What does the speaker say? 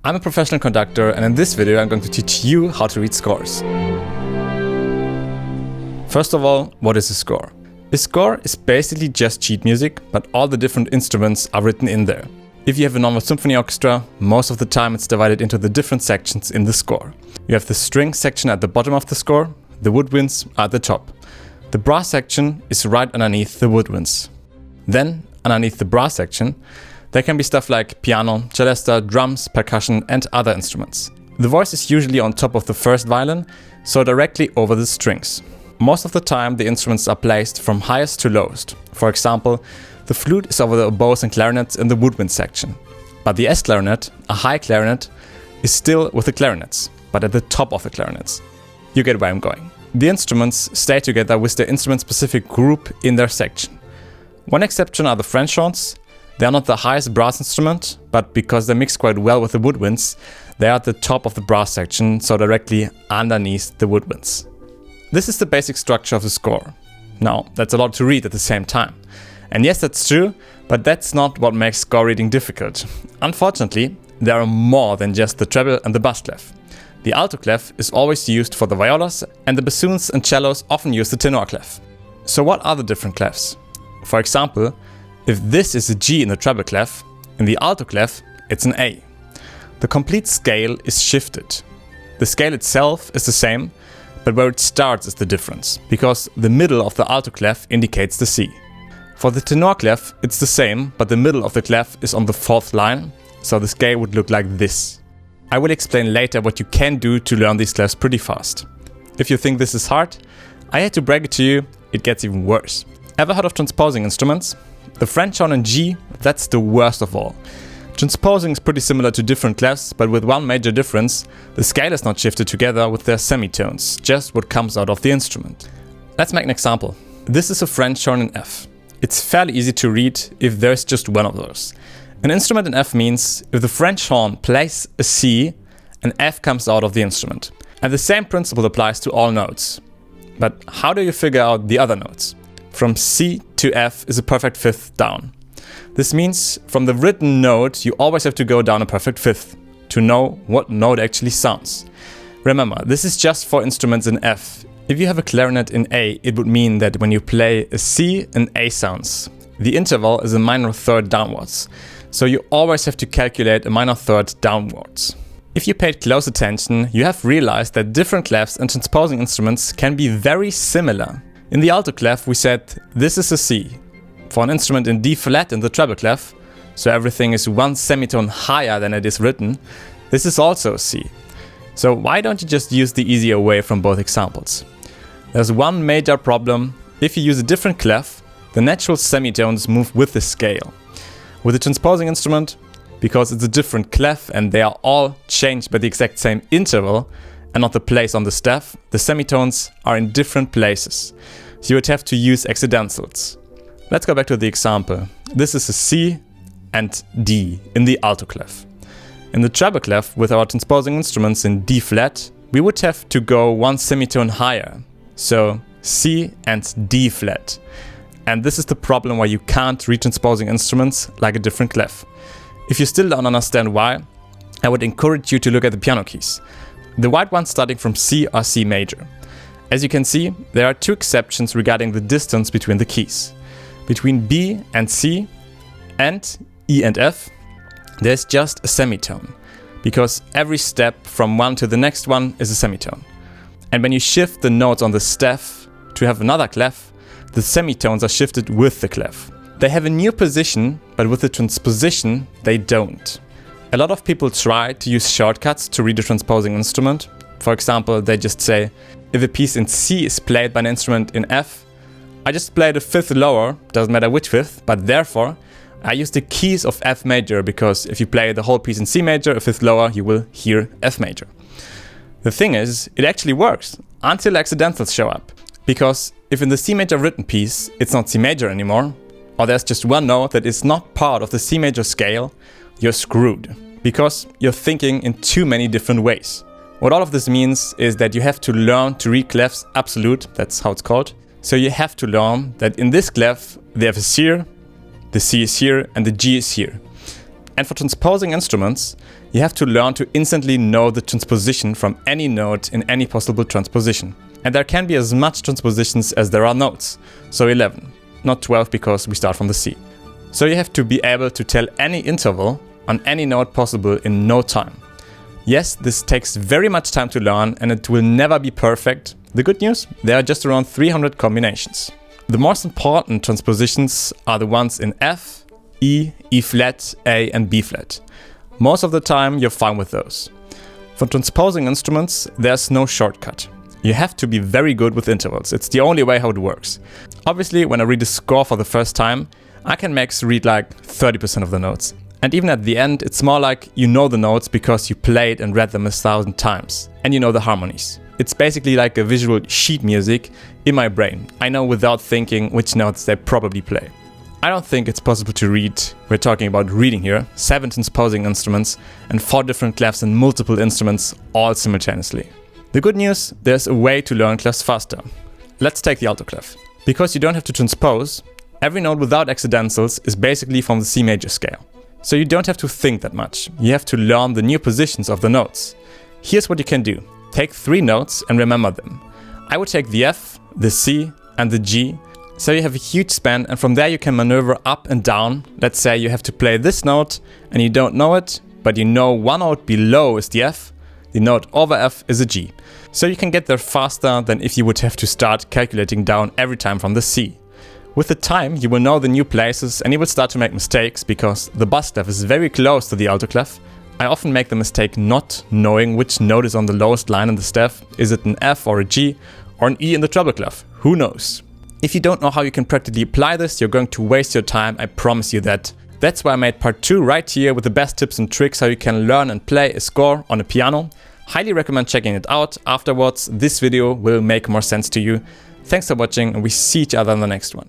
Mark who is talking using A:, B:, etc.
A: I'm a professional conductor, and in this video I'm going to teach you how to read scores. First of all, what is a score? A score is basically just sheet music, but all the different instruments are written in there. If you have a normal symphony orchestra, most of the time it's divided into the different sections in the score. You have the string section at the bottom of the score, the woodwinds are at the top. The brass section is right underneath the woodwinds. Then, underneath the brass section, there can be stuff like piano, celesta, drums, percussion and other instruments. The voice is usually on top of the first violin, so directly over the strings. Most of the time the instruments are placed from highest to lowest. For example, the flute is over the oboes and clarinets in the woodwind section. But the S clarinet, a high clarinet, is still with the clarinets, but at the top of the clarinets. You get where I'm going. The instruments stay together with their instrument-specific group in their section. One exception are the French horns. They are not the highest brass instrument, but because they mix quite well with the woodwinds, they are at the top of the brass section, so directly underneath the woodwinds. This is the basic structure of the score. Now, that's a lot to read at the same time. And yes, that's true, but that's not what makes score reading difficult. Unfortunately, there are more than just the treble and the bass clef. The alto clef is always used for the violas, and the bassoons and cellos often use the tenor clef. So what are the different clefs? For example, if this is a G in the treble clef, in the alto clef it's an A. The complete scale is shifted. The scale itself is the same, but where it starts is the difference, because the middle of the alto clef indicates the C. For the tenor clef it's the same, but the middle of the clef is on the fourth line, so the scale would look like this. I will explain later what you can do to learn these clefs pretty fast. If you think this is hard, I hate to brag it to you, it gets even worse. Ever heard of transposing instruments? The French horn in G, that's the worst of all. Transposing is pretty similar to different clefs, but with one major difference: the scale is not shifted together with their semitones, just what comes out of the instrument. Let's make an example. This is a French horn in F. It's fairly easy to read if there's just one of those. An instrument in F means if the French horn plays a C, an F comes out of the instrument. And the same principle applies to all notes. But how do you figure out the other notes? From C to F is a perfect fifth down. This means from the written note you always have to go down a perfect fifth to know what note actually sounds. Remember, this is just for instruments in F. If you have a clarinet in A, it would mean that when you play a C, an A sounds. The interval is a minor third downwards, so you always have to calculate a minor third downwards. If you paid close attention, you have realized that different clefs and transposing instruments can be very similar. In the alto clef we said this is a C. For an instrument in D flat in the treble clef, so everything is one semitone higher than it is written, this is also a C. So why don't you just use the easier way from both examples? There's one major problem: if you use a different clef, the natural semitones move with the scale. With a transposing instrument, because it's a different clef and they are all changed by the exact same interval and not the place on the staff, the semitones are in different places. So you would have to use accidentals. Let's go back to the example. This is a C and D in the alto clef. In the treble clef with our transposing instruments in D flat, we would have to go one semitone higher. So C and D flat. And this is the problem why you can't read transposing instruments like a different clef. If you still don't understand why, I would encourage you to look at the piano keys. The white ones starting from C are C major. As you can see, there are two exceptions regarding the distance between the keys. Between B and C and E and F, there's just a semitone, because every step from one to the next one is a semitone. And when you shift the notes on the staff to have another clef, the semitones are shifted with the clef. They have a new position, but with the transposition, they don't. A lot of people try to use shortcuts to read a transposing instrument. For example, they just say, if a piece in C is played by an instrument in F, I just play the fifth lower, doesn't matter which fifth, but therefore I use the keys of F major, because if you play the whole piece in C major, a fifth lower, you will hear F major. The thing is, it actually works, until accidentals show up. Because if in the C major written piece, it's not C major anymore, or there's just one note that is not part of the C major scale, you're screwed, because you're thinking in too many different ways. What all of this means is that you have to learn to read clefs absolute, that's how it's called. So you have to learn that in this clef, the F is here, the C is here, and the G is here. And for transposing instruments, you have to learn to instantly know the transposition from any note in any possible transposition. And there can be as much transpositions as there are notes, so 11, not 12 because we start from the C. So you have to be able to tell any interval on any note possible in no time. Yes, this takes very much time to learn and it will never be perfect. The good news, there are just around 300 combinations. The most important transpositions are the ones in F, E, E flat, A and B flat. Most of the time you're fine with those. For transposing instruments, there's no shortcut. You have to be very good with intervals. It's the only way how it works. Obviously, when I read a score for the first time, I can max read like 30% of the notes. And even at the end, it's more like you know the notes because you played and read them 1,000 times. And you know the harmonies. It's basically like a visual sheet music in my brain. I know without thinking which notes they probably play. I don't think it's possible to read, we're talking about reading here, 7 transposing instruments and 4 different clefs and multiple instruments all simultaneously. The good news, there's a way to learn clefs faster. Let's take the alto clef. Because you don't have to transpose, every note without accidentals is basically from the C major scale. So you don't have to think that much. You have to learn the new positions of the notes. Here's what you can do. Take 3 notes and remember them. I would take the F, the C and the G. So you have a huge span and from there you can maneuver up and down. Let's say you have to play this note and you don't know it, but you know one note below is the F. The note over F is a G. So you can get there faster than if you would have to start calculating down every time from the C. With the time, you will know the new places and you will start to make mistakes because the bass clef is very close to the alto clef. I often make the mistake not knowing which note is on the lowest line in the staff. Is it an F or a G or an E in the treble clef? Who knows? If you don't know how you can practically apply this, you're going to waste your time, I promise you that. That's why I made part 2 right here with the best tips and tricks how you can learn and play a score on a piano. Highly recommend checking it out. Afterwards, this video will make more sense to you. Thanks for watching and we see each other in the next one.